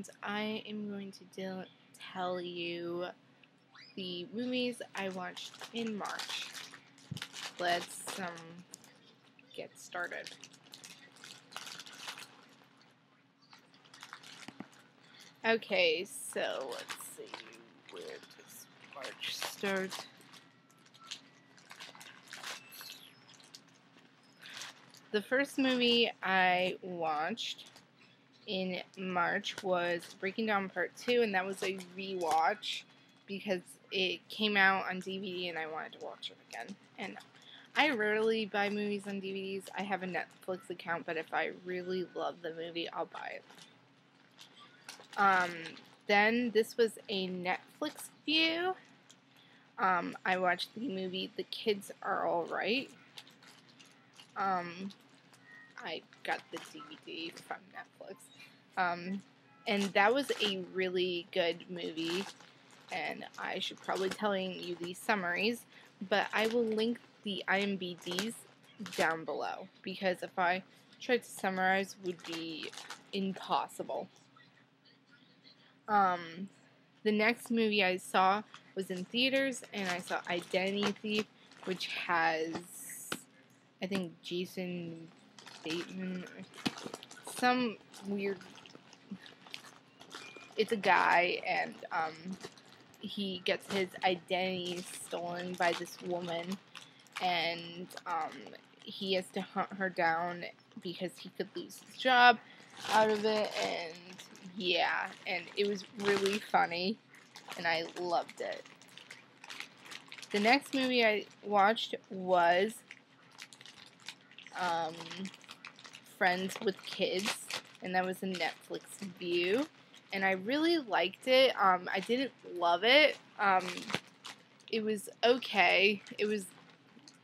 and I am going to tell you the movies I watched in March. Let's get started. Okay, so let's see, where does March start? The first movie I watched in March was Breaking Dawn Part 2, and that was a rewatch because it came out on DVD and I wanted to watch it again. And I rarely buy movies on DVDs. I have a Netflix account, but if I really love the movie, I'll buy it. Then this was a Netflix view. I watched the movie The Kids Are Alright. I got the DVD from Netflix. And that was a really good movie, and I should probably telling you these summaries, but I will link the IMDb's down below, because if I tried to summarize, it would be impossible. The next movie I saw was in theaters, and I saw Identity Thief, which has, I think, Jason Bateman, some weird, it's a guy, and he gets his identity stolen by this woman, and he has to hunt her down because he could lose his job out of it, and yeah, and it was really funny, and I loved it. The next movie I watched was Friends with Kids, and that was a Netflix view, and I really liked it. I didn't love it. It was okay. It was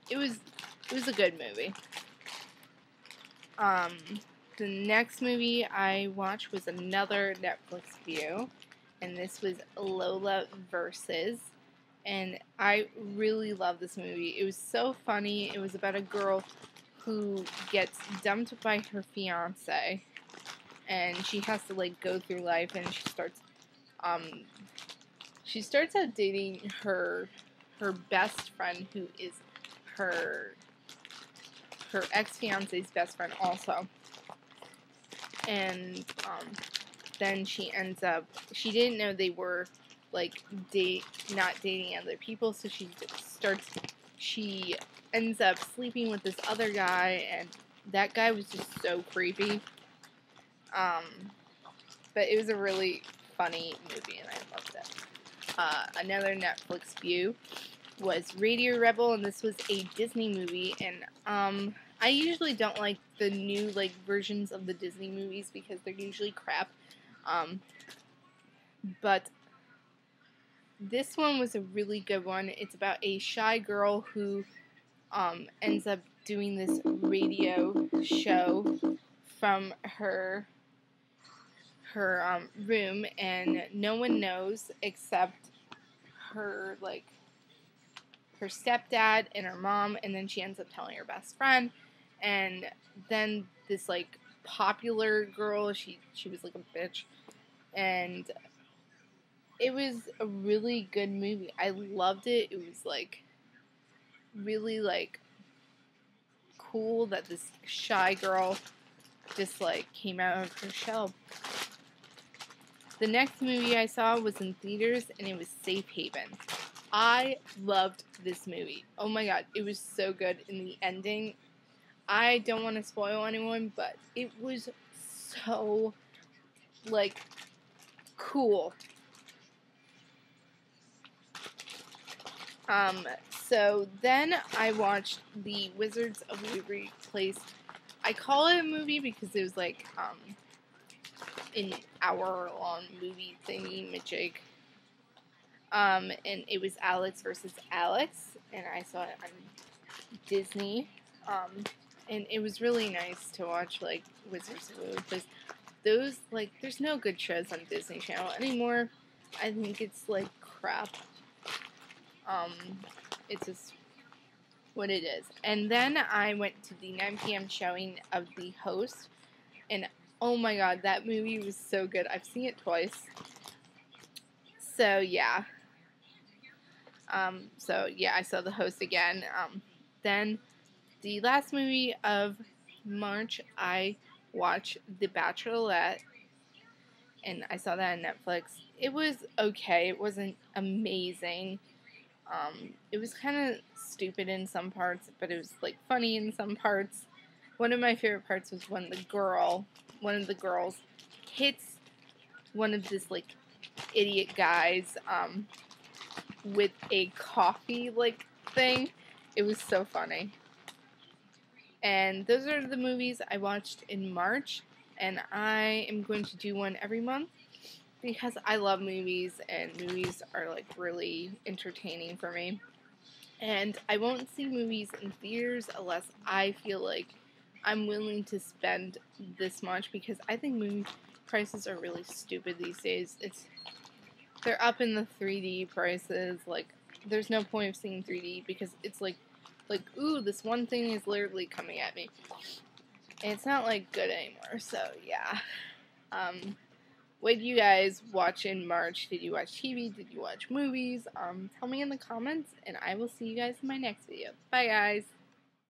a good movie. The next movie I watched was another Netflix view, and this was Lola Versus, and I really love this movie. It was so funny. It was about a girl who gets dumped by her fiance, and she has to go through life, and she starts out dating her best friend, who is her ex-fiance's best friend also. And then she didn't know they were not dating other people, so she ends up sleeping with this other guy, and that guy was just so creepy. But it was a really funny movie, and I loved it. Another Netflix view was Radio Rebel, and this was a Disney movie, and I usually don't like the new versions of the Disney movies because they're usually crap. But this one was a really good one. It's about a shy girl who ends up doing this radio show from her room, and no one knows except her her stepdad and her mom, and then she ends up telling her best friend, and then this popular girl, she was a bitch, and it was a really good movie. I loved it. It was really cool that this shy girl just came out of her shell. The next movie I saw was in theaters, and it was Safe Haven. I loved this movie. Oh my god, it was so good. In the ending, I don't want to spoil anyone, but it was so cool. So then I watched The Wizards of Waverly Place. I call it a movie because it was an hour-long movie thingy majig. And it was Alex versus Alex, and I saw it on Disney. And it was really nice to watch Wizards of Waverly Place. Those there's no good shows on Disney Channel anymore. I think it's crap. It's just what it is. And then I went to the 9 p.m. showing of The Host, and Oh my god, that movie was so good. I've seen it twice. So yeah. I saw The Host again. Then the last movie of March, I watched The Bachelorette, and I saw that on Netflix. It was okay. It wasn't amazing. It was kind of stupid in some parts, but it was like funny in some parts. One of my favorite parts was when one of the girls, hits one of this like idiot guys with a coffee like thing. It was so funny. And those are the movies I watched in March, and I am going to do one every month because I love movies, and movies are like really entertaining for me. And I won't see movies in theaters unless I feel like I'm willing to spend this much, because I think movie prices are really stupid these days. They're up in the 3D prices. Like, there's no point of seeing 3D because it's like ooh, this one thing is literally coming at me. And it's not like good anymore. So yeah. What did you guys watch in March? Did you watch TV? Did you watch movies? Tell me in the comments, and I will see you guys in my next video. Bye, guys.